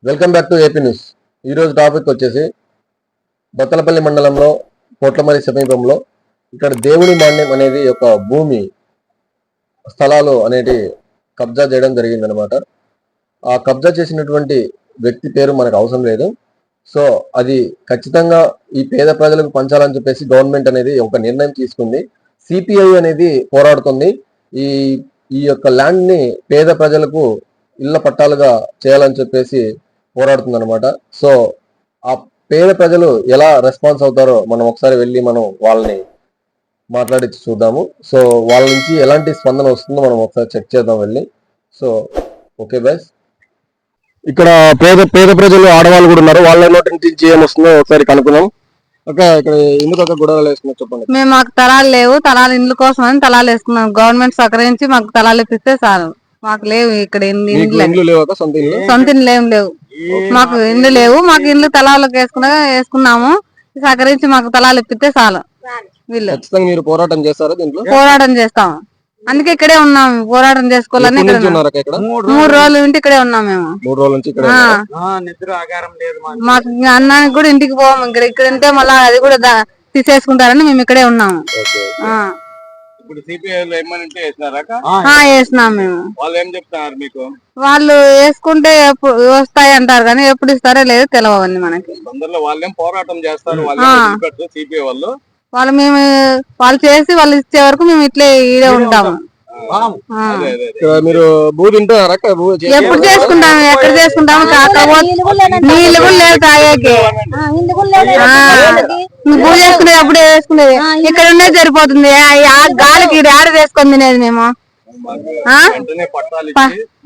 Welcome back to AP news. ఈరోజు topic వచ్చేసి బత్తలపల్లి మండలంలో పొట్లమరి సమీపంలో ఇక్కడ దేవుడి మాన్యం అనేది ఒక భూమి స్థలాలు అనేది కబ్జా చేయడం జరిగిందనమాట. ఆ కబ్జా చేసినటువంటి వ్యక్తి పేరు మనకు అవసరం లేదు. సో అది ఖచ్చితంగా ఈ పేద ప్రజలకు పంచాలని చెప్పేసి గవర్నమెంట్ అనేది ఒక నిర్ణయం తీసుకుంది. సిపిఐ అనేది పోరాడుతుంది. ఈ ఈ యొక్క ల్యాండ్ ని పేద ప్రజలకు ఇళ్ల పట్టాలుగా చేయాలని చెప్పేసి పోరాడుతుంది అనమాట. సో ఆ పేద ప్రజలు ఎలా రెస్పాన్స్ అవుతారో మనం ఒకసారి వెళ్ళి మనం వాళ్ళని మాట్లాడి చూద్దాము. సో వాళ్ళ నుంచి ఎలాంటి స్పందన వస్తుందో మనం ఒకసారి చెక్ చేద్దాం వెళ్ళి. సో ఓకే బైస్, ఇక్కడ పేద ప్రజలు ఆడవాళ్ళు కూడా ఉన్నారు. వాళ్ళ నోటి నుంచి ఏం వస్తుందో ఒకసారి కనుక్కుందాం. ఓకే, ఇక్కడ ఎందుకు ఒక గొడవలు వేసుకున్నా చెప్పండి. మేము మాకు తలాలు లేవు, తలాలు ఇండ్ల కోసం అని తలాలు వేసుకున్నాం. గవర్నమెంట్ సహకరించి మాకు తలాలు ఇప్పిస్తే చాలు. మాకు లేవు ఇక్కడ ఇండ్లు లేవు, సొంత ఇండ్లు ఏం లేవు. మాకు ఇండ్లు లేవు, మాకు ఇండ్లు తలాలకు వేసుకున్నాము. సహకరించి మాకు తలాలు ఇప్పిస్తే చాలు. వీళ్ళు మీరు పోరాటం చేస్తారా? దీంట్లో పోరాటం చేస్తాము, అందుకే ఇక్కడే ఉన్నాము. పోరాటం చేసుకోవాలని 3 రోజులు ఇంటి ఇక్కడే ఉన్నాం మేము. 3 రోజుల నుంచి మాకు అన్నానికి కూడా ఇంటికి పోము. ఇక్కడ ఉంటే మళ్ళీ అది కూడా తీసేసుకుంటారని మేము ఇక్కడే ఉన్నాము. వేసినాం మేము. వాళ్ళు వేసుకుంటే వస్తాయి అంటారు కానీ ఎప్పుడు ఇస్తారో లేదో తెలియవన్నీ మనకి. వాళ్ళు చేసి వాళ్ళు ఇచ్చే వరకు మేము ఇట్లే ఈడే ఉంటాము. మీరు భూ తింటారా? ఎప్పుడు చేసుకుంటాము, ఎక్కడ చేసుకుంటాము. నీళ్ళు కూడా లేదు తాగేకి. భూ చేసుకునేది అప్పుడే వేసుకునేది. ఇక్కడ ఉండేది సరిపోతుంది. ఆ గాలికి ఆడ వేసుకొని తినేది మేము.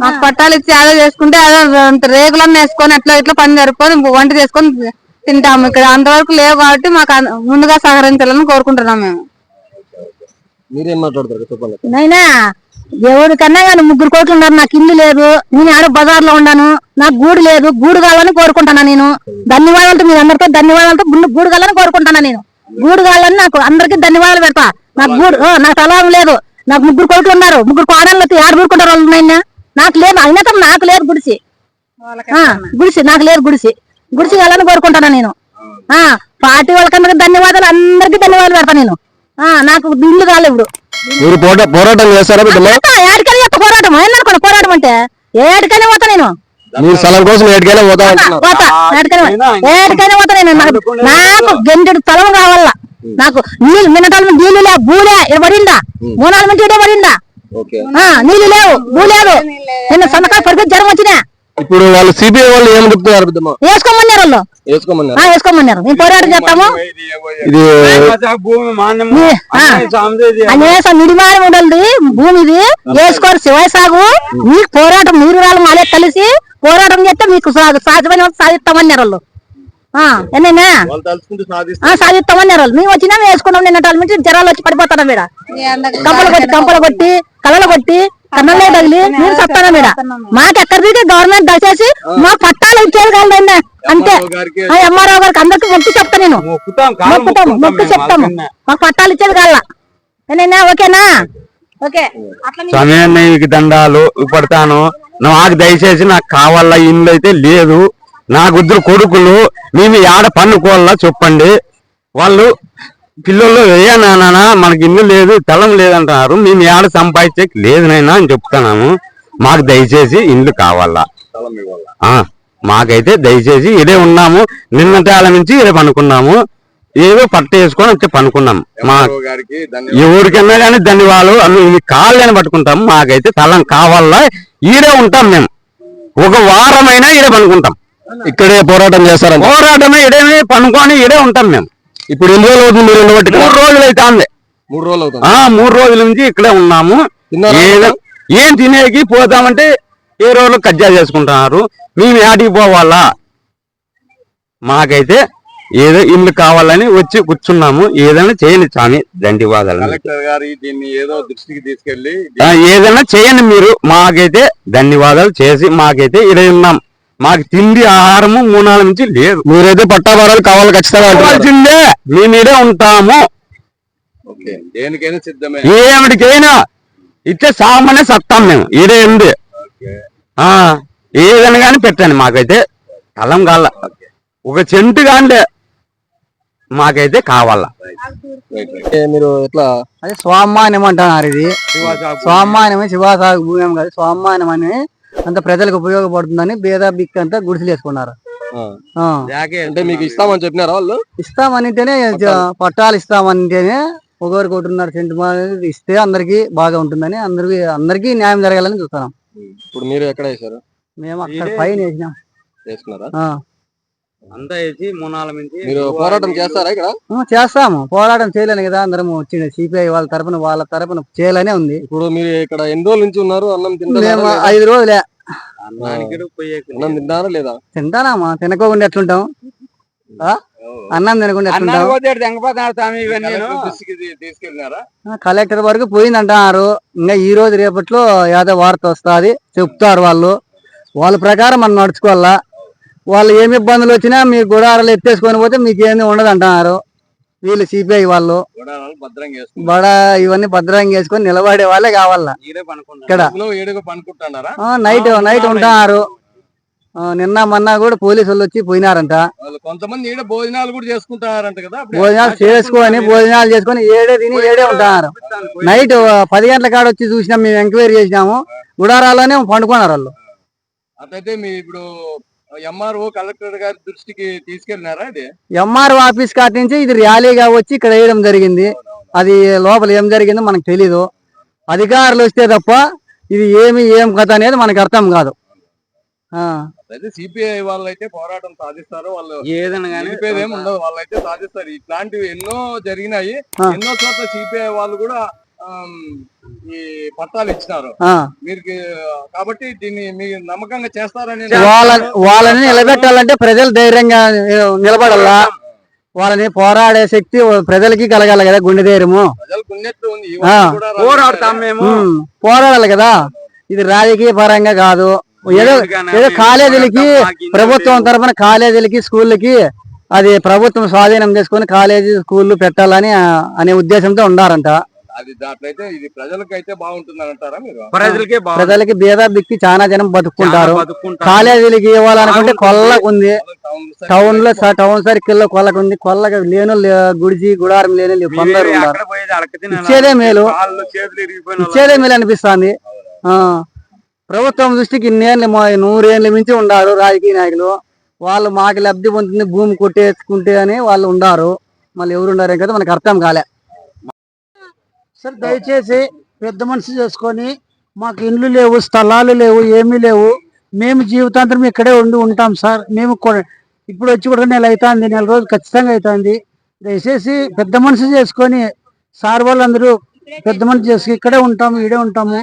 మాకు పట్టాలు ఇచ్చి ఆడ చేసుకుంటే అదే రేగులన్నీ వేసుకొని అట్లా ఇట్లా పని జరుపుకొని వంట చేసుకొని తింటాము. ఇక్కడ అంతవరకు లేవు కాబట్టి మాకు ముందుగా సహకరించాలని కోరుకుంటున్నాం మేము. మీరేం మాట్లాడతారు చెప్పండి. నైనా ఎవరికన్నా కానీ 3 కోట్లు ఉన్నారు. నాకు ఇల్లు లేదు, నేను ఆడ బజార్ లో ఉన్నాను. నాకు గూడు లేదు, గూడు కావాలని కోరుకుంటాను నేను. ధన్యవాదాలతో మీ అందరితో ధన్యవాదాలతో గూడు కావాలని కోరుకుంటాను నేను. గూడు కావాలని నాకు అందరికి ధన్యవాదాలు పెడతా. నాకు గూడు, నాకు తలాం లేదు. నాకు 3 కోట్లు ఉన్నారు. 3 కోడళ్ళు ఆడ ఊరుకుంటారు వాళ్ళు. నైనా నాకు లేదు, అయినా నాకు లేదు గుడిసి. నాకు లేదు గుడిసి కావాలని కోరుకుంటాను నేను. పార్టీ వాళ్ళకందరికి ధన్యవాదాలు, అందరికి ధన్యవాదాలు పెడతా నేను. నాకు ఇల్లు కాలేదు. ఇప్పుడు మీరు పోరాటం చేస్తారా? ఏడికైనా చేస్తా పోరాటం. ఏందనుకోండి పోరాటం అంటే ఏడికైనా పోతా నేను. మీ స్థలం కోసం ఏడికైనా పోతా ఏడికైనా పోతా నేను. నాకు గంటెడు స్థలం కావాలా. నాకు నీళ్ళు మిన్నటాలు నీళ్ళు లేవు, భూలే పడిందా. 3-4 మంది ఇడే పడిందా. నీళ్ళు లేవు, భూ లేదు. నిన్న సన్నకాలు పరిగెత్తి జ్వరం వచ్చినా. ఇప్పుడు వాళ్ళు సిబిఐ వాళ్ళు ఏం చెప్తున్నారు? వేసుకోమన్నారు వాళ్ళు, వేసుకోమన్నారు. మేము పోరాటం చేస్తాము. నిడిమారి ఉండదు భూమి ఇది. వేసుకోరు శివాయి సాగు. మీకు పోరాటం మీరు వాళ్ళు మాలే కలిసి పోరాటం చేస్తే మీకు సాధ్యమైన సాధిస్తామన్నారు వాళ్ళు. ఏనైనా సాధిస్తామన్నారు వాళ్ళు. మేము వచ్చినా వేసుకున్నాం. నిన్నటాల నుంచి జ్వరాలు వచ్చి పడిపోతాం. మీద కంపలు కొట్టి కళ్ళలు కొట్టి కన్నలే తగిలి మీరు చెప్తాను మీద. మాకెక్కడ గవర్నమెంట్ దయచేసి మా పట్టాలు ఇచ్చేది కాదండి అంతే. ఎంఆర్ఓ గారికి అందరికి మొక్కి చెప్తా నేను. మొక్కి చెప్తాము మాకు పట్టాలు ఇచ్చేది కాల. ఏనైనా ఓకేనా? ఓకే. సమయానికి దండాలు పడతాను. నాకు దయచేసి నాకు కావాలా. ఇల్లు అయితే లేదు. నాకు 2 కొడుకులు. మేము ఆడ పన్నుకోవాలా చెప్పండి. వాళ్ళు పిల్లలు ఏ నాన్న మనకి ఇల్లు లేదు, తలం లేదంటున్నారు. మేము ఏడ సంపాదించే లేదు నైనా అని చెప్తున్నాము. మాకు దయచేసి ఇల్లు కావాలా. మాకైతే దయచేసి ఇదే ఉన్నాము. నిన్నటి ఆల నుంచి ఇదే పనుకున్నాము. ఏదో పట్ట వేసుకొని వచ్చి పనుకున్నాము. మా ఎవరికన్నా కానీ ధన్యవాదాలు. అన్ని కాళ్ళని పట్టుకుంటాము. మాకైతే తలం కావాలా. ఈడే ఉంటాం మేము. 1 వారమైనా ఇదే పనుకుంటాం. ఇక్కడే పోరాటం చేస్తారా? పోరాటమే ఇడే పనుకొని ఇడే ఉంటాం మేము. ఇప్పుడు ఎన్ని రోజులు అవుతుంది మీరు ఉండబట్టి? 3 రోజులు అయితే 3 రోజులు అవుతుంది. 3 రోజుల నుంచి ఇక్కడే ఉన్నాము. ఏం తినేకి పోతామంటే ఏ రోజులు కజ్జా చేసుకుంటున్నారు. మేము ఆడికి పోవాలా. మాకైతే ఏదో ఇల్లు కావాలని వచ్చి కూర్చున్నాము. ఏదైనా చేయండి స్వామి, ధన్యవాదాలు. ఏదైనా చేయండి మీరు. మాకైతే ధన్యవాదాలు చేసి మాకైతే ఇదే ఉన్నాం. మాకు తిండి ఆహారము 3-4 నుంచి లేదు. మీరైతే పట్టాభారాలు కావాలి ఖచ్చితంగా. కావాల్సిందే. మేము ఇదే ఉంటాము. ఏమిటికైనా ఇట్లా సామాన్య సత్తాం మేము. ఇదే ఉంది. ఏదైనా కానీ పెట్టండి. మాకైతే స్థలం కావాల, ఒక సెంటు కాండే మాకైతే కావాలా. మీరు ఎట్లా అది స్వామ్మాన్యం అంటున్నారు. ఇది స్వామ్మాన్యమే, శివాసాగు భూమి ఏం కాదు, స్వామ్మాన్యం అని అంత ప్రజలకు ఉపయోగపడుతుందని బేదా బిక్ అంతా గుడిసెలు వేసుకున్నారు. అంటే మీకు ఇస్తామని చెప్పినారా వాళ్ళు? ఇస్తామనింటేనే పట్టాలు ఇస్తామనింటేనే ఒకరికి 1.5 సెంటు ఇస్తే అందరికి బాగా ఉంటుందని అందరికి న్యాయం జరగాలని చూస్తున్నాం. ఇప్పుడు మీరు ఎక్కడ వేసారు? మేము అక్కడ పైన వేసినాం. వేసుకున్నారా? అంతా వేసి మూనాల నుంచి మీరు పోరాటం చేస్తారా ఇక్కడ? చేస్తాము, పోరాటం చేయలేను కదా, అందరం వచ్చింది సిపిఐ వాళ్ళ తరపున చేయాలనే ఉంది. ఇప్పుడు మీరు ఇక్కడ ఎన్ని రోజుల నుంచి ఉన్నారు? అన్నం తింటారా? మేము 5 రోజులే. అన్నం తింటారా లేదా? తింటానామా, తినకోకుండా ఎట్లుంటాం? అన్నం తినకుండా ఎట్లుంటాం? తీసుకెళ్ళినారా? కలెక్టర్ వరకు పోయిందంటున్నారు. ఇంకా ఈ రోజు రేపట్లో ఏదో వార్త వస్తుంది, చెప్తారు వాళ్ళు. వాళ్ళ ప్రకారం మనం నడుచుకోవాలా. వాళ్ళు ఏమి ఇబ్బందులు వచ్చినా మీ గుడారాలు ఎత్తేసుకొని పోతే మీకు ఏమి ఉండదు అంటున్నారు వీళ్ళు సిపిఐ వాళ్ళు. ఇవన్నీ భద్రంగా వేసుకొని నిలబడే వాళ్ళే కావాలా ఇక్కడ. నైట్ ఉంటున్నారు. నిన్న మొన్న కూడా పోలీసు వాళ్ళు వచ్చి పోయినారంట. కొంతమంది భోజనాలు కూడా చేసుకుంటారంట కదా, భోజనాలు చేసుకొని ఏడే తిని ఏడే ఉంటున్నారు. నైట్ 10 గంటల కాడ వచ్చి చూసినాం, మేము ఎంక్వైరీ చేసినాము, గుడారాల్లోనే పండుకున్నారు వాళ్ళు. అట్లయితే మీ ఇప్పుడు ఎంఆర్ఓ కలెక్టర్ గారి దృష్టికి తీసుకెళ్ళినారా? ఇది ఎంఆర్ఓ ఆఫీస్ కాటి నుంచి ఇది ర్యాలీగా వచ్చి ఇక్కడ వేయడం జరిగింది. అది లోపల ఏం జరిగిందో మనకు తెలీదు. అధికారులు వస్తే తప్ప ఇది ఏం కథ అనేది మనకు అర్థం కాదు. సిపిఐ వాళ్ళు అయితే పోరాటం సాధిస్తారు, వాళ్ళు ఏదైనా ఉండదు, వాళ్ళు అయితే సాధిస్తారు. ఇట్లాంటివి ఎన్నో జరిగినాయి, ఎన్నో చోట్ల సిపిఐ వాళ్ళు కూడా ఈ పట్టాలు ఇచ్చినారు మీరు, కాబట్టి దీన్ని మీరు నమ్మకంగా చేస్తారని. వాళ్ళని నిలబెట్టాలంటే ప్రజలు ధైర్యంగా నిలబడాలా, వాళ్ళని పోరాడే శక్తి ప్రజలకి కలగాలి కదా, గుండె ధైర్యము. పోరాడాలి కదా. ఇది రాజకీయ పరంగా కాదు, ఏదో కాలేజీలకి ప్రభుత్వం తరఫున కాలేజీలకి స్కూళ్ళకి అది ప్రభుత్వం స్వాధీనం చేసుకుని కాలేజీ స్కూళ్ళు పెట్టాలని అనే ఉద్దేశంతో ఉండారంట. అది దాంట్లయితే ఇది ప్రజలకైతే బాగుంటుందని అంటారా మీరు? ప్రజలకి బీద బిక్కి చాలా జనం బతుకుంటారు. కాలేజీలకి ఇవ్వాలనుకుంటే కొల్లకు ఉంది, టౌన్ సర్కిల్ లో కొల్లకు ఉంది. కొల్లగా లేను గుడిచి గుడారం లేని కొందరు ఇచ్చేదే మేలు అనిపిస్తుంది. ప్రభుత్వం దృష్టికి ఇన్నేళ్ళు 100 ఏళ్ళు మించి ఉండారు రాజకీయ నాయకులు. వాళ్ళు మాకు లబ్ధి పొందుతుంది భూమి కొట్టేసుకుంటే అని వాళ్ళు ఉండారు. మళ్ళీ ఎవరు ఉండారు కదా మనకు అర్థం కాలే. సార్ దయచేసి పెద్ద మనసు చేసుకొని, మాకు ఇండ్లు లేవు, స్థలాలు లేవు, ఏమీ లేవు, మేము జీవితాంతరం ఇక్కడే ఉంటాం సార్. మేము ఇప్పుడు వచ్చి కూడా నెల అవుతుంది, నెల రోజులు ఖచ్చితంగా అవుతుంది. దయచేసి పెద్ద మనసు చేసుకొని సార్ వాళ్ళందరూ పెద్ద మనసు చేసుకుని ఇక్కడే ఉంటాము, ఈడే ఉంటాము.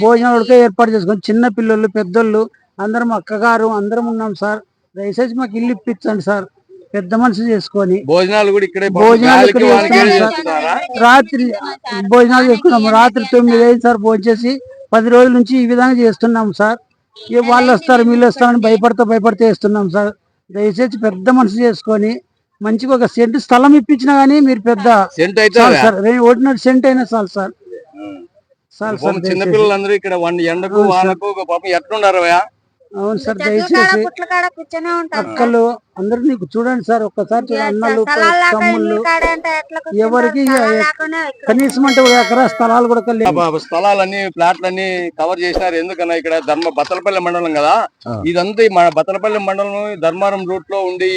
భోజనాలకే ఏర్పాటు చేసుకొని చిన్న పిల్లలు పెద్దోళ్ళు అందరం అక్కగారు అందరం ఉన్నాం సార్. దయచేసి మాకు ఇల్లు ఇప్పించండి సార్, పెద్ద మనసు చేసుకొని. భోజనాలు కూడా ఇక్కడే రాత్రి భోజనాలు చేసుకున్నాము. రాత్రి 9 అయింది సార్. భోజనం చేసి 10 రోజుల నుంచి ఈ విధంగా చేస్తున్నాం సార్. వాళ్ళు వస్తారు వీళ్ళు వస్తారని భయపడితే వేస్తున్నాం సార్. దయచేసి పెద్ద మనసు చేసుకొని మంచిగా 1 సెంటు స్థలం ఇప్పించినా గానీ మీరు పెద్ద సార్ 1.5 సెంట్ అయినా చాలు సార్. చిన్నపిల్లలందరూ ఇక్కడ ఎండకు వానకు పాపం ఎట్లుండారు? అవును సార్, దయచేసి అక్కలు అందరు నీకు చూడండి సార్, ఒక్కసారి అన్నలు తమ్ముళ్ళు ఎవరికి కనీసం అంటే 1 ఎకరా స్థలాలు కూడా స్థలాలన్నీ ప్లాట్లన్నీ కవర్ చేసినారు. ఎందుకన్నా ఇక్కడ బత్తలపల్లి మండలం కదా, ఇదంతా మన బత్తలపల్లి మండలం ధర్మారం రూట్ లో ఉండి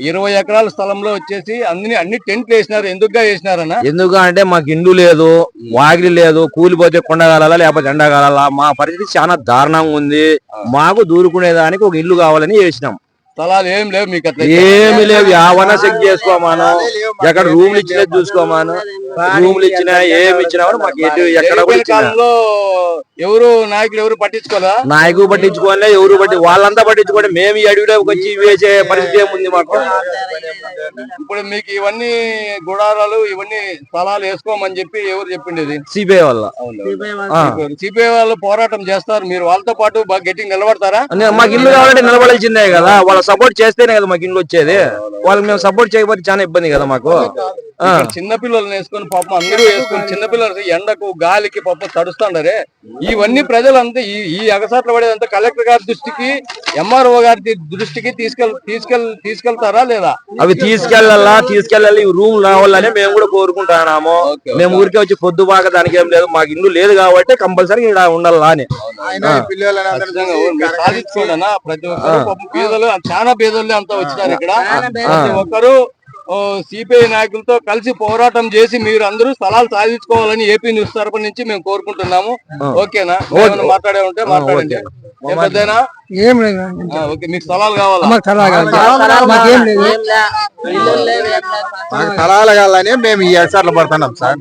20 ఎకరాల స్థలంలో వచ్చేసి అన్ని టెంట్లు వేసినారు. ఎందుకుగా వేసినారన్నా? ఎందుకంటే మాకు ఇండ్లు లేదు, వాగిలి లేదు, కూలిపోతే కొండగాల లేకపోతే ఎండగాల. మా పరిస్థితి చాలా దారుణంగా ఉంది. మాకు దూరుకునేదానికి ఒక ఇల్లు కావాలని వేసినాం. స్థలాలు ఏం లేవు మీకు? అట్లా ఏమి లేవు. యావన్నా చెక్ చేసుకోమాను, ఎక్కడ రూమ్లు ఇచ్చినా చూసుకోమాను. రూమ్లు ఇచ్చినా ఏమి ఇచ్చినా కూడా మాకు ఎక్కడ ఎవరు నాయకులు ఎవరు పట్టించుకోదా? నాయకులు పట్టించుకోలే, ఎవరు వాళ్ళంతా పట్టించుకోండి. మేము ఈ అడవిలోకి వచ్చి వేసే పరిస్థితి ఏముంది మాకు? ఇప్పుడు మీకు ఇవన్నీ గుడారాలు ఇవన్నీ స్థలాలు వేసుకోమని చెప్పి ఎవరు చెప్పిండేది? సిపిఐ వల్ల. సిపిఐ వాళ్ళు పోరాటం చేస్తారు, మీరు వాళ్ళతో పాటు బాగా గట్టిగా నిలబడతారా? మాకు ఇల్లు కావాలంటే నిలబడాల్సిందే కదా, వాళ్ళ సపోర్ట్ చేస్తేనే కదా మాకు ఇల్లు వచ్చేది. వాళ్ళకి మేము సపోర్ట్ చేయకపోతే చాలా ఇబ్బంది కదా మాకు. ఇక్కడ చిన్న పిల్లల్ని వేసుకొని పాపం అందరూ వేసుకొని చిన్నపిల్లలు ఎండకు గాలికి పాపం తడుస్తుండరే. ఇవన్నీ ప్రజలంతా ఈ అగసాట్లు పడేదంతా కలెక్టర్ గారి దృష్టికి ఎంఆర్ఓ గారి దృష్టికి తీసుకెళ్తారా లేదా? అవి తీసుకెళ్ళాలి రూమ్ రావాలని మేము కూడా కోరుకుంటున్నాము. మేము ఊరికే వచ్చి పొద్దు బాగా దానికి ఏం లేదు, మాకు ఇల్లు లేదు కాబట్టి కంపల్సరీ ఇక్కడ ఉండాలా అని. సాధించుకోండి ప్రతి ఒక్కరు పేదలు, చాలా పేదలు అంతా వచ్చినారు ఇక్కడ. ప్రతి ఒక్కరు సిపిఐ నాయకులతో కలిసి పోరాటం చేసి మీరు అందరూ స్థలాలు సాధించుకోవాలని ఏపీ న్యూస్ తరపు నుంచి మేము కోరుకుంటున్నాము. ఓకేనా? మాట్లాడే ఉంటే మాట్లాడండి. ఏం లేదు. ఓకే, మీకు స్థలాలు కావాలా? స్థలాలు కావాలని మేము ఈ అగసాట్లు పడుతున్నాం సార్.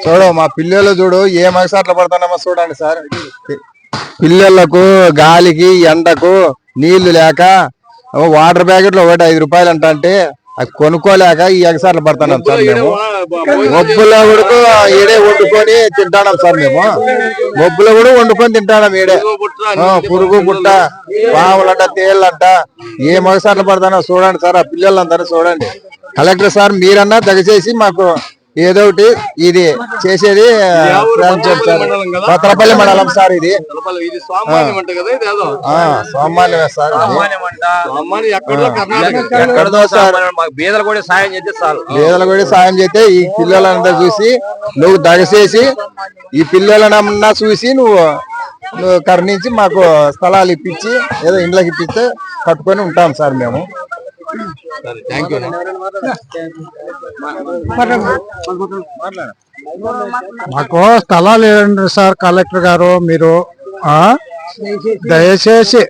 చూడు మా పిల్లలు చూడు ఏం అగసాట్లు పడుతున్నామో చూడండి సార్. పిల్లలకు గాలికి ఎండకు నీళ్లు లేక వాటర్ ప్యాకెట్లు ఒకటి 5 రూపాయలు అంటే అది కొనుక్కోలేక ఈ ఎగసార్లు పడుతున్నాం సార్. మేము మబ్బులో కూడా ఈడే వండుకొని తింటాం సార్. మేము మబ్బులో కూడా వండుకొని తింటాం ఈడే. పురుగు పుట్ట, పాములంట, తేళ్ళంట ఏ మగసార్లు పడుతున్నా చూడండి సార్. ఆ పిల్లలందరూ చూడండి. కలెక్టర్ సార్ మీరన్నా దయచేసి మాకు ఏదో ఒకటి ఇది చేసేది బత్తలపల్లి మండలం సార్. ఇది సామాన్యమే సార్. ఎక్కడదో సార్ బీదలు కూడా సాయం చేస్తే చాలు. బీదలు కూడా సాయం చేస్తే ఈ పిల్లలంతా చూసి నువ్వు దయచేసి ఈ పిల్లలనన్నా చూసి నువ్వు కరుణించి మాకు స్థలాలు ఇప్పించి ఏదో ఇండ్లకి ఇప్పిస్తే కట్టుకొని ఉంటాం సార్ మేము. మాకు స్థలాలు ఏంటి సార్? కలెక్టర్ గారు మీరు దయచేసి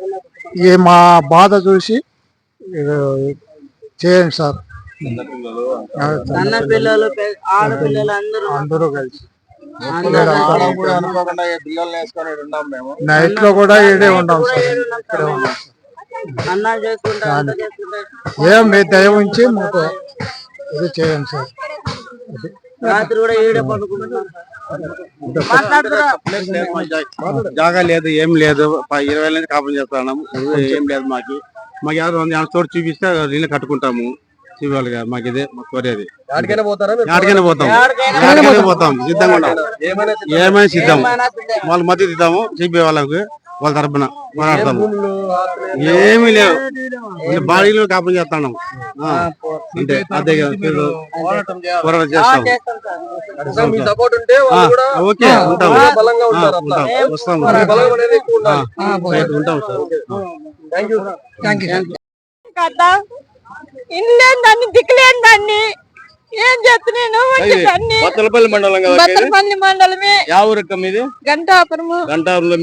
ఈ మా బాధ చూసి చేయండి సార్. అందరూ కలిసి నైట్ లో కూడా ఈడే ఉండాం సార్. ఇక్కడే ఉన్నాం ఏం మీ దయ ఉంచి మాకు ఇది చేయండి సార్. జాగా లేదు, ఏం లేదు. 20 నుంచి కాపం చేస్తున్నాము. ఏం లేదు మాకు. ఎవరు చోటు చూపిస్తే నీళ్ళు కట్టుకుంటాము. చూడాలిగా మాకు ఇదే కోరేది. ఎక్కడికైనా పోతాం సిద్ధంగా ఉంటాం. ఏమైనా సిద్ధం. వాళ్ళ మద్దతు ఇద్దాము. సిపిఐ వాళ్ళకి వాళ్ళ తరపున పోరాడతాము. ఏమీ లేవు. బాడీలో కాపం చేస్తున్నాం. అంటే అదే పోరాటం చేస్తాం. ఓకే ఉంటాం. వస్తాం ఉంటాం సార్. ఇల్లేని దాన్ని, దిక్కులేని దాన్ని ఏం చేస్తున్నాను? బత్తలపల్లి మండలం కదా? బత్తలపల్లి మండలమే. యావరకం ఇది గంటాపురంలో.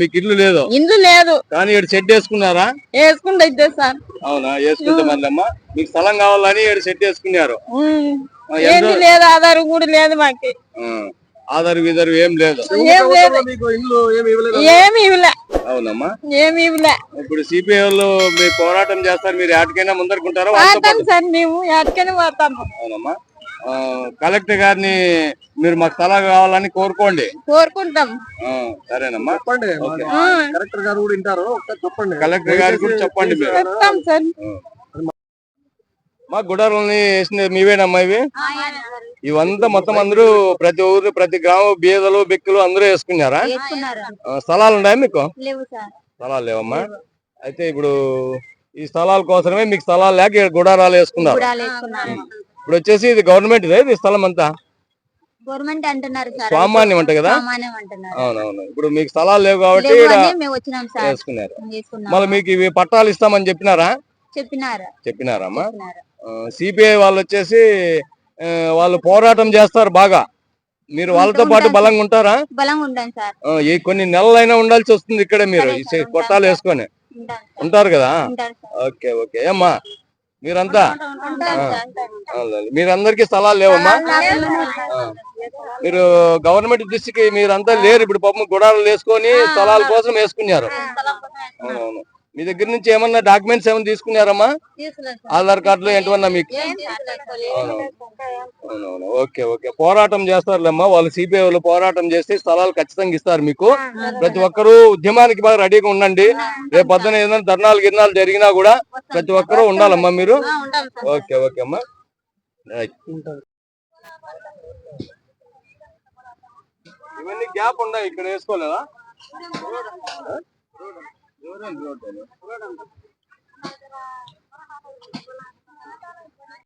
మీకు ఇల్లు లేదు? ఇల్లు లేదు, కానీ ఇక్కడ షెడ్ వేసుకున్నారా? వేసుకుంటే సార్. అవునా? వేసుకుంటే మళ్ళమ్మా మీకు స్థలం కావాలని ఇక్కడ షెడ్ వేసుకున్నారు. ఏంటి లేదు, ఆధారం కూడా లేదు మాకు. ఆధార్ విధారు ఏం లేదు. ఏమి ఇవ్వలే. అవునమ్మా, ఏమి ఇవ్వలే. ఇప్పుడు సిపిఐ వాళ్ళు మీరు పోరాటం చేస్తారు. మీరు ఎక్కడికైనా ముందరుకుంటారా? సార్ మేము ఎక్కడికైనా పోతాము. అవునమ్మా. కలెక్టర్ గారిని మీరు మాకు స్థలం కావాలని కోరుకుంటాం. సరేనమ్మా. కలెక్టర్ గారు కూడా వింటారు. చెప్పండి. కలెక్టర్ గారికి కూడా చెప్పండి. మా గుడారాలని వేసినది మీవేనమ్మా? ఇవంతా మొత్తం అందరూ ప్రతి ఊరు, ప్రతి గ్రామం, బీదలు, బెక్కులు అందరూ వేసుకున్నారా? స్థలాలు ఉన్నాయా మీకు? స్థలాలు లేవమ్మా. అయితే ఇప్పుడు ఈ స్థలాల కోసమే మీకు స్థలాలు లేక గుడారాలు వేసుకున్నారు. ఇప్పుడు వచ్చేసి ఇది గవర్నమెంట్ ఇది స్థలం అంతా సామాన్యం అంట కదా? అవునవును. ఇప్పుడు మీకు స్థలాలు లేవు కాబట్టి వేసుకున్నారు. మళ్ళీ మీకు ఇవి పట్టాలు ఇస్తామని చెప్పినారమ్మా? సిపిఐ వాళ్ళు వచ్చేసి వాళ్ళు పోరాటం చేస్తారు బాగా. మీరు వాళ్ళతో పాటు బలంగా ఉంటారా? కొన్ని నెలలైనా ఉండాల్సి వస్తుంది ఇక్కడ. మీరు కొట్టాలు వేసుకొని ఉంటారు కదా? Okay okay. ఏమ్మా మీరంతా మీరందరికీ స్థలాలు లేవమ్మా? మీరు గవర్నమెంట్ దృష్టికి మీరంతా లేరు. ఇప్పుడు పాపం గుడారాలు వేసుకొని స్థలాల కోసం వేసుకున్నారు. అవునవును. మీ దగ్గర నుంచి ఏమన్నా డాక్యుమెంట్స్ ఏమన్నా తీసుకున్నారమ్మా? ఆధార్ కార్డులు ఏంటన్నా మీకు? అవునవును. Okay okay. పోరాటం చేస్తారులేమ్మా వాళ్ళు. సిపిఐ వాళ్ళు పోరాటం చేస్తే స్థలాలు ఖచ్చితంగా ఇస్తారు మీకు. ప్రతి ఒక్కరూ ఉద్యమానికి బాగా రెడీగా ఉండండి. రేపు పొద్దున ఏదైనా ధర్నాలు గిర్నాలు జరిగినా కూడా ప్రతి ఒక్కరూ ఉండాలమ్మా మీరు. ఓకే ఓకే అమ్మా. ఇవన్నీ గ్యాప్ ఉన్నాయి, ఇక్కడ వేసుకోలేదా?